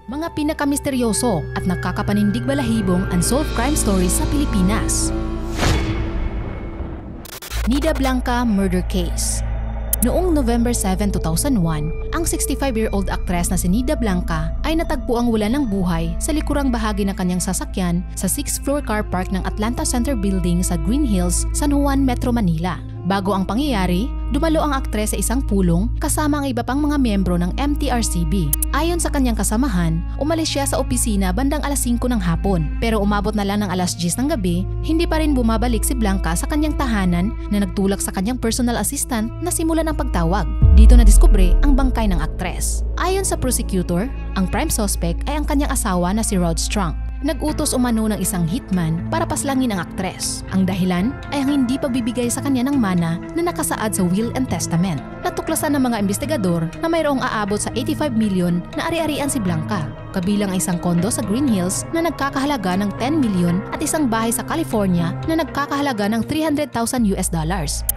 Mga pinakamisteryoso at nakakapanindig balahibong unsolved crime stories sa Pilipinas. Nida Blanca Murder Case. Noong November 7, 2001, ang 65-year-old aktres na si Nida Blanca ay natagpuang wala ng buhay sa likurang bahagi ng kanyang sasakyan sa 6th-floor car park ng Atlanta Center Building sa Green Hills, San Juan, Metro Manila. Bago ang pangyayari, dumalo ang aktres sa isang pulong kasama ang iba pang mga miyembro ng MTRCB. Ayon sa kanyang kasamahan, umalis siya sa opisina bandang alas 5 ng hapon. Pero umabot na lang ng alas 10 ng gabi, hindi pa rin bumabalik si Blanca sa kanyang tahanan na nagtulak sa kanyang personal assistant na simulan ang pagtawag. Dito na diskubre ang bangkay ng aktres. Ayon sa prosecutor, ang prime suspect ay ang kanyang asawa na si Rod Strunk. Nag-utos umano ng isang hitman para paslangin ang aktres. Ang dahilan ay ang hindi pagbibigay sa kanya ng mana na nakasaad sa will and testament. Natuklasan ng mga investigador na mayroong aabot sa 85 million na ari-arian si Blanca, kabilang ang isang kondo sa Green Hills na nagkakahalaga ng 10 million at isang bahay sa California na nagkakahalaga ng $300,000.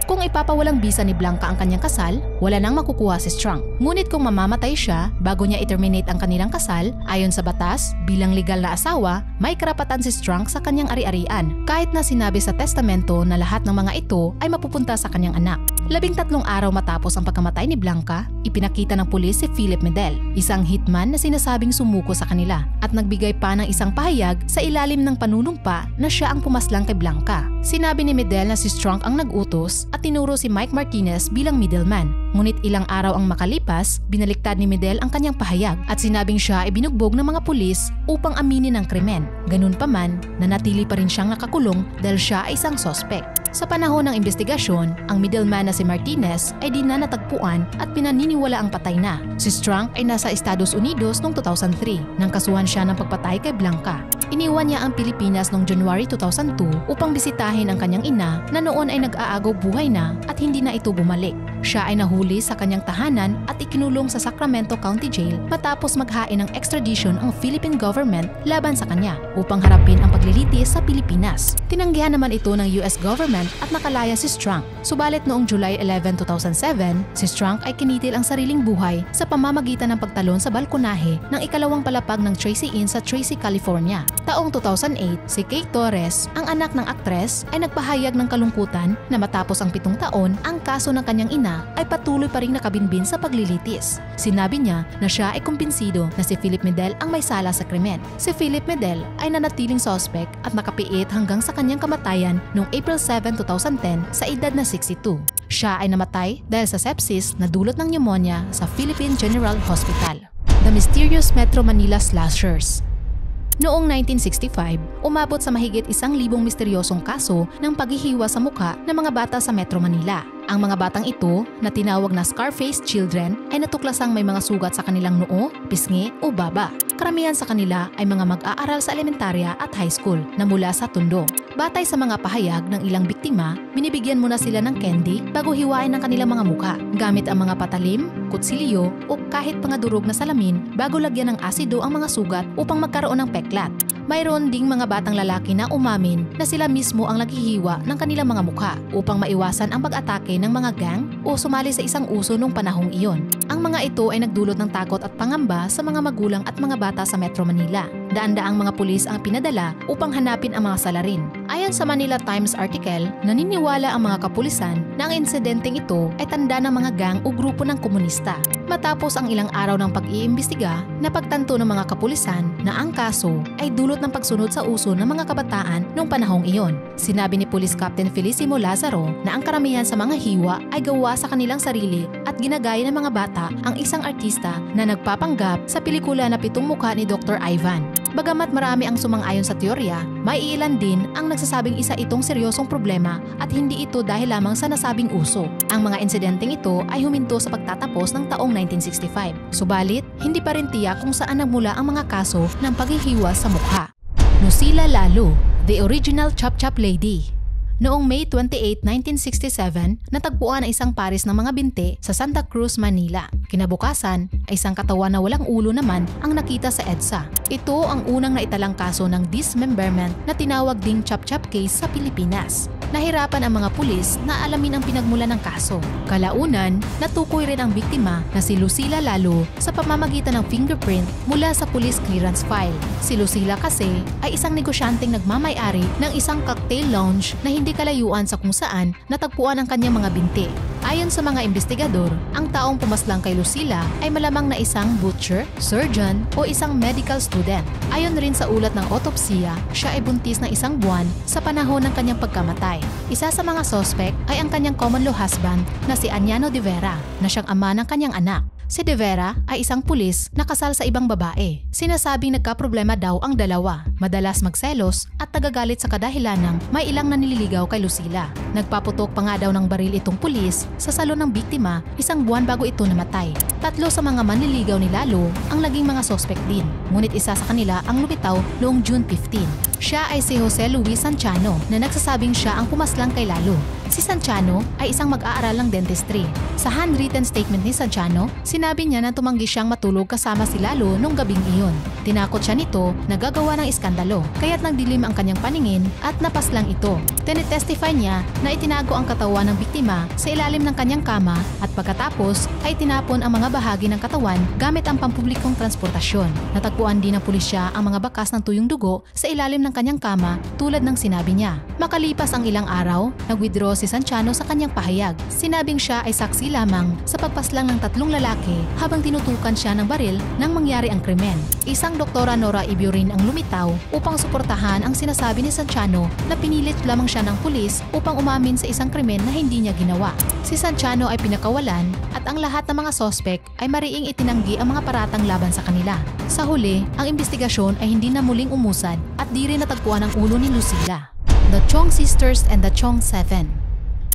Kung ipapawalang bisa ni Blanca ang kanyang kasal, wala nang makukuha si Strunk. Ngunit kung mamamatay siya bago niya i-terminate ang kanilang kasal, ayon sa batas, bilang legal na asawa, may karapatan si Strunk sa kanyang ari-arian, kahit na sinabi sa testamento na lahat ng mga ito ay mapupunta sa kanyang anak. 13 araw matapos ang pagkamatay ni Blanca, ipinakita ng pulis si Philip Medel, isang hitman na sinasabing sumuko sa kanila, at nagbigay pa ng isang pahayag sa ilalim ng panunumpa na siya ang pumaslang kay Blanca. Sinabi ni Medel na si Strunk ang nag-utos at tinuro si Mike Martinez bilang middleman. Ngunit ilang araw ang makalipas, binaliktad ni Medel ang kanyang pahayag at sinabing siya ay binugbog ng mga pulis upang aminin ang krimen. Ganun pa man, nanatili pa rin siyang nakakulong dahil siya ay isang sospek. Sa panahon ng investigasyon, ang middleman na si Martinez ay di na natagpuan at pinaniniwala ang patay na. Si Strunk ay nasa Estados Unidos noong 2003 nang kasuhan siya ng pagpatay kay Blanca. Iniwan niya ang Pilipinas noong January 2002 upang bisitahin ang kanyang ina na noon ay nag-aagaw buhay na at hindi na ito bumalik. Siya ay nahuli sa kanyang tahanan at ikinulong sa Sacramento County Jail matapos maghain ng extradition ang Philippine government laban sa kanya upang harapin ang paglilitis sa Pilipinas. Tinanggihan naman ito ng US government at nakalaya si Strunk. Subalit noong July 11, 2007, si Strunk ay kinitil ang sariling buhay sa pamamagitan ng pagtalon sa balkonahe ng ikalawang palapag ng Tracy Inn sa Tracy, California. Taong 2008, si Kate Torres, ang anak ng aktres, ay nagpahayag ng kalungkutan na matapos ang 7 taon, ang kaso ng kanyang ina ay patuloy pa ring nakabinbin sa paglilitis. Sinabi niya na siya ay kumbinsido na si Philip Medel ang may sala sa krimen. Si Philip Medel ay nanatiling suspect at nakapiit hanggang sa kanyang kamatayan noong April 7, 2010 sa edad na 62. Siya ay namatay dahil sa sepsis na dulot ng pneumonia sa Philippine General Hospital. The Mysterious Metro Manila Slashers. Noong 1965, umabot sa mahigit 1,000 misteryosong kaso ng paghihiwa sa mukha ng mga bata sa Metro Manila. Ang mga batang ito, na tinawag na Scarface Children, ay natuklasang may mga sugat sa kanilang noo, pisngi o baba. Karamihan sa kanila ay mga mag-aaral sa elementarya at high school na mula sa Tondo. Batay sa mga pahayag ng ilang biktima, binibigyan muna sila ng candy bago hiwain ang kanilang mga mukha gamit ang mga patalim, kutsilyo o kahit mga durog na salamin bago lagyan ng asido ang mga sugat upang magkaroon ng peklat. Mayroon ding mga batang lalaki na umamin na sila mismo ang naghihiwa ng kanilang mga mukha upang maiwasan ang pag-atake ng mga gang o sumali sa isang uso noong panahong iyon. Ang mga ito ay nagdulot ng takot at pangamba sa mga magulang at mga bata sa Metro Manila. Daan-daang mga pulis ang pinadala upang hanapin ang mga salarin. Ayon sa Manila Times article, naniniwala ang mga kapulisan na ang insidenteng ito ay tanda ng mga gang o grupo ng komunista. Matapos ang ilang araw ng pag-iimbestiga, napagtanto ng mga kapulisan na ang kaso ay dulot ng pagsunod sa uso ng mga kabataan noong panahong iyon. Sinabi ni Police Captain Felicimo Lazaro na ang karamihan sa mga hiwa ay gawa sa kanilang sarili at ginagaya ng mga bata ang isang artista na nagpapanggap sa pelikula na 7 Mukha ni Dr. Ivan. Bagamat marami ang sumang-ayon sa teorya, may ilan din ang nagsasabing isa itong seryosong problema at hindi ito dahil lamang sa nasabing uso. Ang mga insidenteng ito ay huminto sa pagtatapos ng taong 1965. Subalit, hindi pa rin tiyak kung saan nagmula ang mga kaso ng paghihiwa sa mukha. Nusila Lalo, the original Chop-Chop Lady. Noong May 28, 1967, natagpuan ang isang pares ng mga binti sa Santa Cruz, Manila. Kinabukasan, ay isang katawan na walang ulo naman ang nakita sa EDSA. Ito ang unang naitalang kaso ng dismemberment na tinawag ding Chop-Chop case sa Pilipinas. nahirapan ang mga pulis na alamin ang pinagmulan ng kaso. Kalaunan, natukoy rin ang biktima na si Lucila Lalo sa pamamagitan ng fingerprint mula sa police clearance file. Si Lucila kasi ay isang negosyanteng nagmamay-ari ng isang cocktail lounge na hindi kalayuan sa kung saan natagpuan ang kanyang mga binti. Ayon sa mga investigador, ang taong pumaslang kay Lucila ay malamang na isang butcher, surgeon o isang medical student. Ayon rin sa ulat ng otopsiya, siya ay buntis ng 1 buwan sa panahon ng kanyang pagkamatay. Isa sa mga suspect ay ang kanyang common law husband na si Aniano de Vera na siyang ama ng kanyang anak. Si De Vera ay isang pulis na kasal sa ibang babae. Sinasabing nagkaproblema daw ang dalawa, madalas magselos at tagagalit sa kadahilanang may ilang nanililigaw kay Lucila. Nagpaputok pa nga daw ng baril itong pulis sa salon ng biktima 1 buwan bago ito namatay. 3 sa mga manliligaw ni Lalo ang naging mga suspect din, ngunit isa sa kanila ang lumitaw noong June 15. Siya ay si Jose Luis Santiano na nagsasabing siya ang pumaslang kay Lalo. Si Santiano ay isang mag-aaral ng dentistry. Sa handwritten statement ni Santiano, sinabi niya na tumanggi siyang matulog kasama si Lalo nung gabing iyon. Tinakot siya nito na gagawa ng iskandalo, kaya't nagdilim ang kanyang paningin at napaslang ito. Tinitestify niya na itinago ang katawan ng biktima sa ilalim ng kanyang kama at pagkatapos ay tinapon ang mga bahagi ng katawan gamit ang pampublikong transportasyon. Natagpuan din ng pulisya ang mga bakas ng tuyong dugo sa ilalim ng kanyang kama tulad ng sinabi niya. Makalipas ang ilang araw, nag-withdraw si Santiano sa kanyang pahayag. Sinabing siya ay saksi lamang sa pagpaslang ng 3 lalaki habang tinutukan siya ng baril nang mangyari ang krimen. Isang doktora Nora Ibio rin ang lumitaw upang suportahan ang sinasabi ni Santiano na pinilit lamang siya ng pulis upang umamin sa isang krimen na hindi niya ginawa. Si Santiano ay pinakawalan at ang lahat ng mga sospek ay mariing itinanggi ang mga paratang laban sa kanila. Sa huli, ang investigasyon ay hindi na muling umusad at di rin natagpuan ang ulo ni Lucila. The Chong Sisters and the Chong Seven.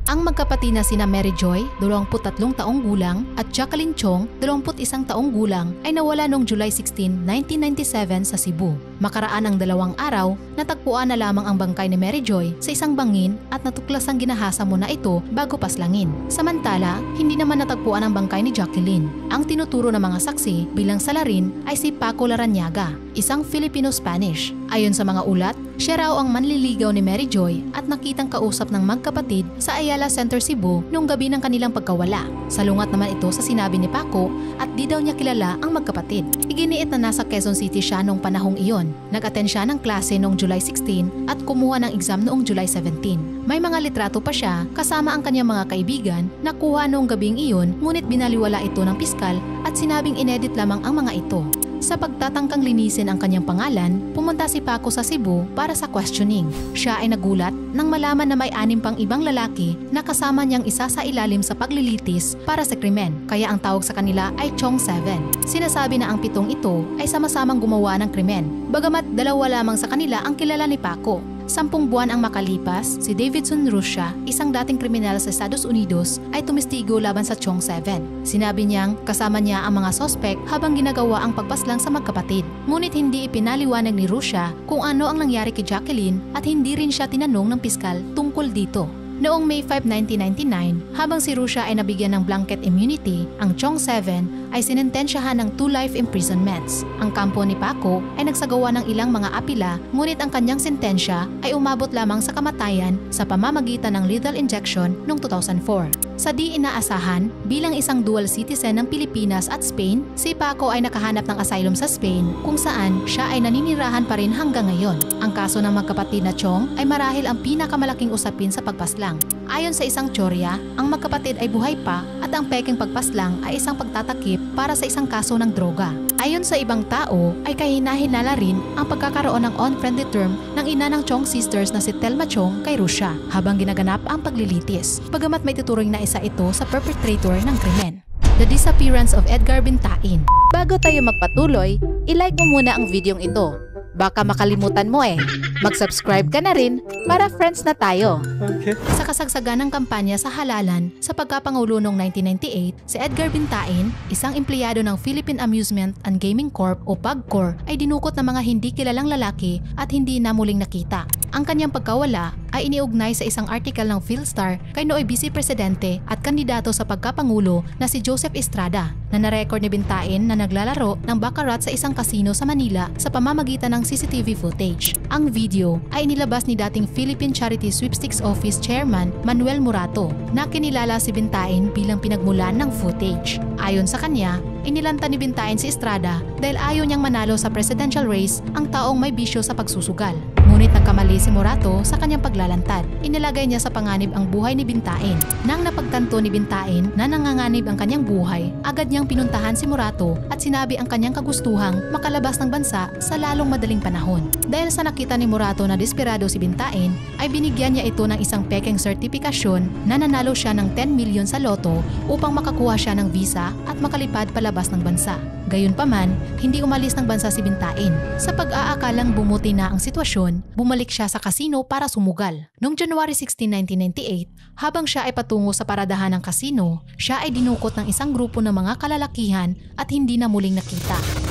Ang magkapatid na sina Mary Joy, 23 taong gulang, at Jacqueline Chong, 21 taong gulang, ay nawala noong July 16, 1997 sa Cebu. Makaraan ang 2 araw, natagpuan na lamang ang bangkay ni Mary Joy sa isang bangin at natuklas ang ginahasa muna ito bago paslangin. Samantala, hindi naman natagpuan ang bangkay ni Jacqueline. Ang tinuturo ng mga saksi bilang salarin ay si Paco Larrañaga, isang Filipino-Spanish. Ayon sa mga ulat, siya raw ang manliligaw ni Mary Joy at nakitang kausap ng magkapatid sa Ayala Center, Cebu noong gabi ng kanilang pagkawala. Salungat naman ito sa sinabi ni Paco at di daw niya kilala ang magkapatid. Iginiit na nasa Quezon City siya noong panahong iyon. Nag-attend siya ng klase noong July 16 at kumuha ng exam noong July 17. May mga litrato pa siya kasama ang kanyang mga kaibigan na kuha noong gabing iyon, ngunit binaliwala ito ng piskal at sinabing inedit lamang ang mga ito. Sa pagtatangkang linisin ang kanyang pangalan, pumunta si Paco sa Cebu para sa questioning. Siya ay nagulat nang malaman na may 6 pang ibang lalaki na kasama niyang isa sa ilalim sa paglilitis para sa krimen, kaya ang tawag sa kanila ay Chong Seven. Sinasabi na ang 7 ito ay sama-samang gumawa ng krimen, bagamat 2 lamang sa kanila ang kilala ni Paco. 10 buwan ang makalipas, si Davidson Russia, isang dating kriminal sa Estados Unidos, ay tumistigo laban sa Chong Seven. Sinabi niyang kasama niya ang mga sospek habang ginagawa ang pagpaslang sa magkapatid. Ngunit hindi ipinaliwanag ni Russia kung ano ang nangyari kay Jacqueline at hindi rin siya tinanong ng piskal tungkol dito. Noong May 5, 1999, habang si Russia ay nabigyan ng blanket immunity, ang Chong Seven ay sinentensyahan ng 2 life imprisonments. Ang kampo ni Paco ay nagsagawa ng ilang mga apila, ngunit ang kanyang sentensya ay umabot lamang sa kamatayan sa pamamagitan ng lethal injection noong 2004. Sa di inaasahan, bilang isang dual citizen ng Pilipinas at Spain, si Paco ay nakahanap ng asylum sa Spain kung saan siya ay naninirahan pa rin hanggang ngayon. Ang kaso ng magkapatid na Chong ay marahil ang pinakamalaking usapin sa pagpaslang. Ayon sa isang tsorya, ang magkapatid ay buhay pa at ang peking pagpaslang ay isang pagtatakip para sa isang kaso ng droga. Ayon sa ibang tao, ay kahinahinala rin ang pagkakaroon ng unfriendly term ng ina ng Chong sisters na si Telma Chong kay Russia habang ginaganap ang paglilitis, bagamat may tuturing na isa ito sa perpetrator ng krimen. The disappearance of Edgar Bintain. Bago tayo magpatuloy, i-like mo muna ang videong ito. Baka makalimutan mo eh. Mag-subscribe ka na rin para friends na tayo. Okay. Sa kasagsagan ng kampanya sa halalan sa pagkapangulo noong 1998, si Edgar Bintain, isang empleyado ng Philippine Amusement and Gaming Corp o PAGCOR, ay dinukot ng mga hindi kilalang lalaki at hindi na muling nakita. Ang kanyang pagkawala ay iniugnay sa isang article ng Philstar kay nooy Vice Presidente at kandidato sa pagkapangulo na si Joseph Estrada na narecord ni Bintain na naglalaro ng baccarat sa isang kasino sa Manila sa pamamagitan ng CCTV footage. Ang video ay inilabas ni dating Philippine Charity Sweepstakes Office Chairman Manuel Morato na kinilala si Bintain bilang pinagmulan ng footage. Ayon sa kanya, inilanta ni Bintain si Estrada dahil ayaw niyang manalo sa presidential race ang taong may bisyo sa pagsusugal. Ngunit nagkamali si Morato sa kanyang paglalantad. Inilagay niya sa panganib ang buhay ni Bintain. Nang napagtanto ni Bintain na nanganganib ang kanyang buhay, agad niyang pinuntahan si Morato at sinabi ang kanyang kagustuhang makalabas ng bansa sa lalong madaling panahon. Dahil sa nakita ni Morato na desperado si Bintain, ay binigyan niya ito ng isang pekeng sertipikasyon na nanalo siya ng 10 million sa loto upang makakuha siya ng visa at makalipad palabas ng bansa. Gayunpaman, hindi umalis ng bansa si Bintain. Sa pag-aakalang bumuti na ang sitwasyon, bumalik siya sa kasino para sumugal. Noong January 16, 1998, habang siya ay patungo sa paradahan ng kasino, siya ay dinukot ng isang grupo ng mga kalalakihan at hindi na muling nakita.